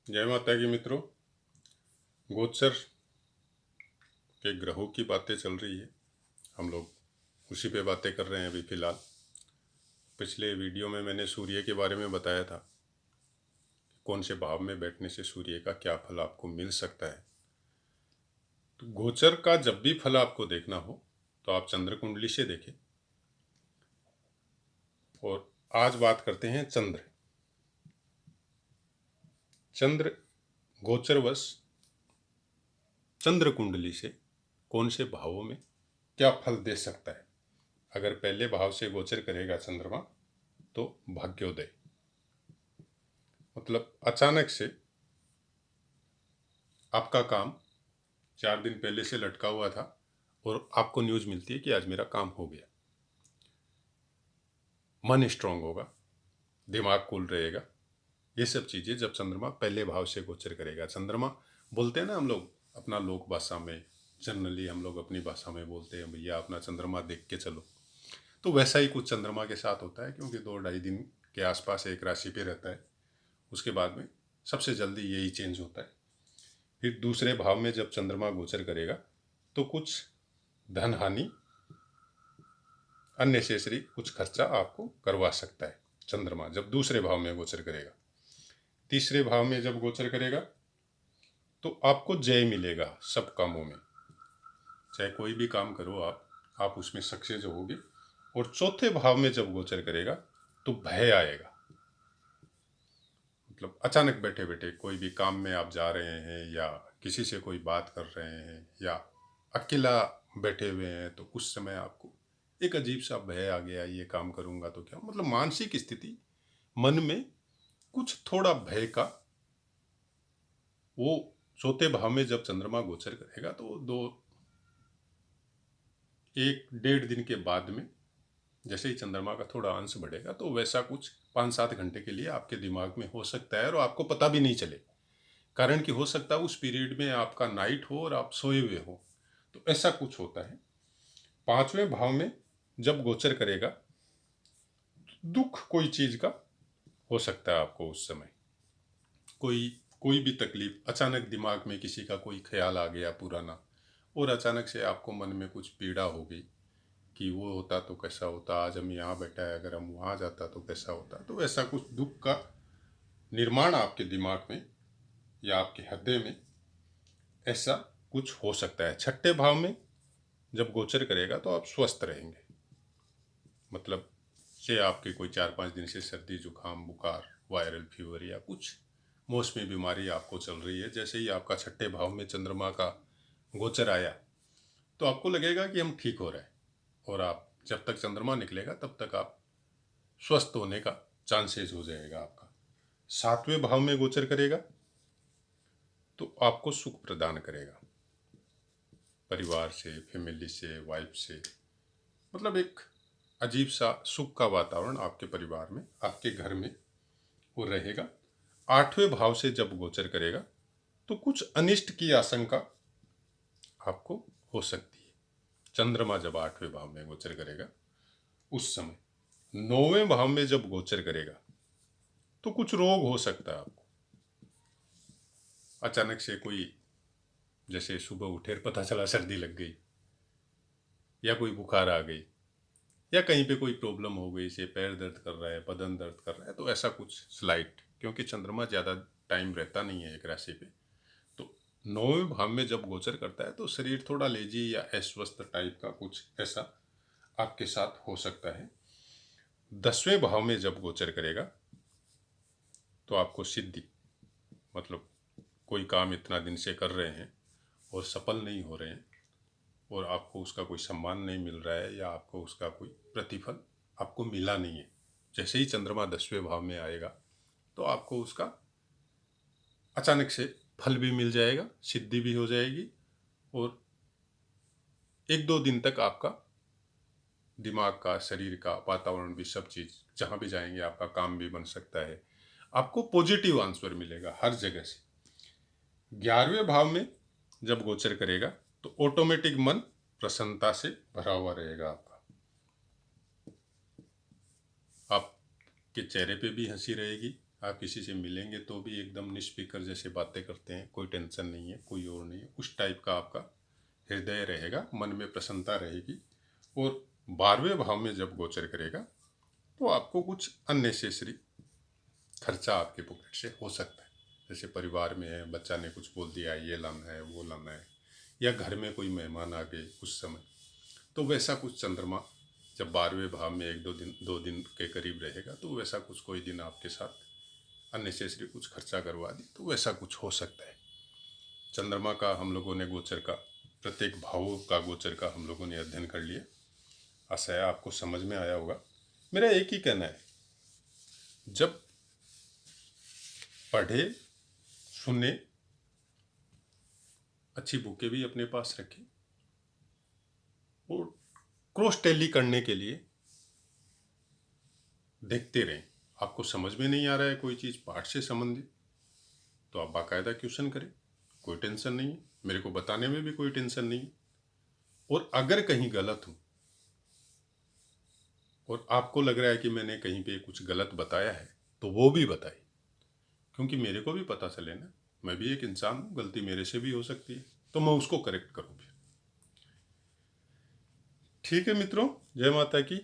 जय माता की मित्रों। गोचर के ग्रहों की बातें चल रही है। हम लोग उसी पे बातें कर रहे हैं अभी फ़िलहाल। पिछले वीडियो में मैंने सूर्य के बारे में बताया था कि कौन से भाव में बैठने से सूर्य का क्या फल आपको मिल सकता है। तो गोचर का जब भी फल आपको देखना हो तो आप चंद्र कुंडली से देखें। और आज बात करते हैं चंद्र गोचरवश चंद्र कुंडली से कौन से भावों में क्या फल दे सकता है। अगर पहले भाव से गोचर करेगा चंद्रमा तो भाग्योदय, मतलब अचानक से आपका काम 4 दिन पहले से लटका हुआ था और आपको न्यूज़ मिलती है कि आज मेरा काम हो गया। मन स्ट्रांग होगा, दिमाग कूल रहेगा। ये सब चीज़ें जब चंद्रमा पहले भाव से गोचर करेगा। चंद्रमा बोलते हैं ना हम लोग अपना लोक भाषा में, जनरली हम लोग अपनी भाषा में बोलते हैं भैया अपना चंद्रमा देख के चलो। तो वैसा ही कुछ चंद्रमा के साथ होता है, क्योंकि 2-2.5 दिन के आसपास एक राशि पे रहता है। उसके बाद में सबसे जल्दी यही चेंज होता है। फिर दूसरे भाव में जब चंद्रमा गोचर करेगा तो कुछ धन हानि, अननेसेसरी कुछ खर्चा आपको करवा सकता है चंद्रमा जब दूसरे भाव में गोचर करेगा। तीसरे भाव में जब गोचर करेगा तो आपको जय मिलेगा सब कामों में। चाहे कोई भी काम करो आप उसमें सक्सेस होगे। और चौथे भाव में जब गोचर करेगा तो भय आएगा। मतलब अचानक बैठे बैठे कोई भी काम में आप जा रहे हैं या किसी से कोई बात कर रहे हैं या अकेला बैठे हुए हैं तो उस समय आपको एक अजीब सा भय आ गया, ये काम करूंगा तो क्या, मतलब मानसिक स्थिति मन में कुछ थोड़ा भय का। वो चौथे भाव में जब चंद्रमा गोचर करेगा तो 1-1.5 दिन के बाद में जैसे ही चंद्रमा का थोड़ा अंश बढ़ेगा तो वैसा कुछ 5-7 घंटे के लिए आपके दिमाग में हो सकता है और आपको पता भी नहीं चले। कारण कि हो सकता है उस पीरियड में आपका नाइट हो और आप सोए हुए हो, तो ऐसा कुछ होता है। पांचवें भाव में जब गोचर करेगा दुख कोई चीज का हो सकता है आपको उस समय। कोई कोई भी तकलीफ, अचानक दिमाग में किसी का कोई ख्याल आ गया पुराना और अचानक से आपको मन में कुछ पीड़ा हो गई कि वो होता तो कैसा होता, आज हम यहाँ बैठा है, अगर हम वहाँ जाता तो कैसा होता। तो ऐसा कुछ दुख का निर्माण आपके दिमाग में या आपके हृदय में ऐसा कुछ हो सकता है। छठे भाव में जब गोचर करेगा तो आप स्वस्थ रहेंगे। मतलब से आपके कोई 4-5 दिन से सर्दी जुकाम बुखार वायरल फीवर या कुछ मौसमी बीमारी आपको चल रही है, जैसे ही आपका छठे भाव में चंद्रमा का गोचर आया तो आपको लगेगा कि हम ठीक हो रहे हैं। और आप जब तक चंद्रमा निकलेगा तब तक आप स्वस्थ होने का चांसेस हो जाएगा आपका। सातवें भाव में गोचर करेगा तो आपको सुख प्रदान करेगा, परिवार से, फैमिली से, वाइफ से। मतलब एक अजीब सा सुख का वातावरण आपके परिवार में, आपके घर में वो रहेगा। आठवें भाव से जब गोचर करेगा तो कुछ अनिष्ट की आशंका आपको हो सकती है चंद्रमा जब आठवें भाव में गोचर करेगा उस समय। नौवें भाव में जब गोचर करेगा तो कुछ रोग हो सकता है आपको। अचानक से कोई, जैसे सुबह उठे पता चला सर्दी लग गई या कोई बुखार आ गई या कहीं पे कोई प्रॉब्लम हो गई, से पैर दर्द कर रहा है, बदन दर्द कर रहा है, तो ऐसा कुछ स्लाइट, क्योंकि चंद्रमा ज़्यादा टाइम रहता नहीं है एक राशि पे। तो नौवें भाव में जब गोचर करता है तो शरीर थोड़ा लेजी या अस्वस्थ टाइप का कुछ ऐसा आपके साथ हो सकता है। 10वें भाव में जब गोचर करेगा तो आपको सिद्धि, मतलब कोई काम इतना दिन से कर रहे हैं और सफल नहीं हो रहे हैं और आपको उसका कोई सम्मान नहीं मिल रहा है या आपको उसका कोई प्रतिफल आपको मिला नहीं है, जैसे ही चंद्रमा 10वें भाव में आएगा तो आपको उसका अचानक से फल भी मिल जाएगा, सिद्धि भी हो जाएगी। और 1-2 दिन तक आपका दिमाग का, शरीर का वातावरण भी, सब चीज़ जहाँ भी जाएंगे आपका काम भी बन सकता है। आपको पॉजिटिव आंसर मिलेगा हर जगह से। 11वें भाव में जब गोचर करेगा तो ऑटोमेटिक मन प्रसन्नता से भरा हुआ रहेगा आपका। आपके चेहरे पे भी हंसी रहेगी, आप किसी से मिलेंगे तो भी एकदम निष्फिक्र जैसे बातें करते हैं, कोई टेंशन नहीं है, कोई और नहीं है, उस टाइप का आपका हृदय रहेगा, मन में प्रसन्नता रहेगी। और 12वें भाव में जब गोचर करेगा तो आपको कुछ अननेसेसरी खर्चा आपके पॉकेट से हो सकता है। जैसे परिवार में है, बच्चा ने कुछ बोल दिया, ये लाना है, वो लाना है, या घर में कोई मेहमान आ गए उस समय, तो वैसा कुछ चंद्रमा जब 12वें भाव में 1-2 दिन के करीब रहेगा तो वैसा कुछ कोई दिन आपके साथ अननेसेसरी कुछ खर्चा करवा दी, तो वैसा कुछ हो सकता है। चंद्रमा का हम लोगों ने गोचर का, प्रत्येक भावों का गोचर का हम लोगों ने अध्ययन कर लिया। आशा है आपको समझ में आया होगा। मेरा एक ही कहना है, जब पढ़े सुने, अच्छी बुकें भी अपने पास रखें, और क्रॉस टैली करने के लिए देखते रहें। आपको समझ में नहीं आ रहा है कोई चीज़ पाठ से संबंधित, तो आप बाकायदा क्वेश्चन करें, कोई टेंशन नहीं है, मेरे को बताने में भी कोई टेंशन नहीं है। और अगर कहीं गलत हूँ और आपको लग रहा है कि मैंने कहीं पे कुछ गलत बताया है, तो वो भी बताइए, क्योंकि मेरे को भी पता चले ना, मैं भी एक इंसान हूँ, गलती मेरे से भी हो सकती है, तो मैं उसको करेक्ट करूँ फिर। ठीक है मित्रों, जय माता की।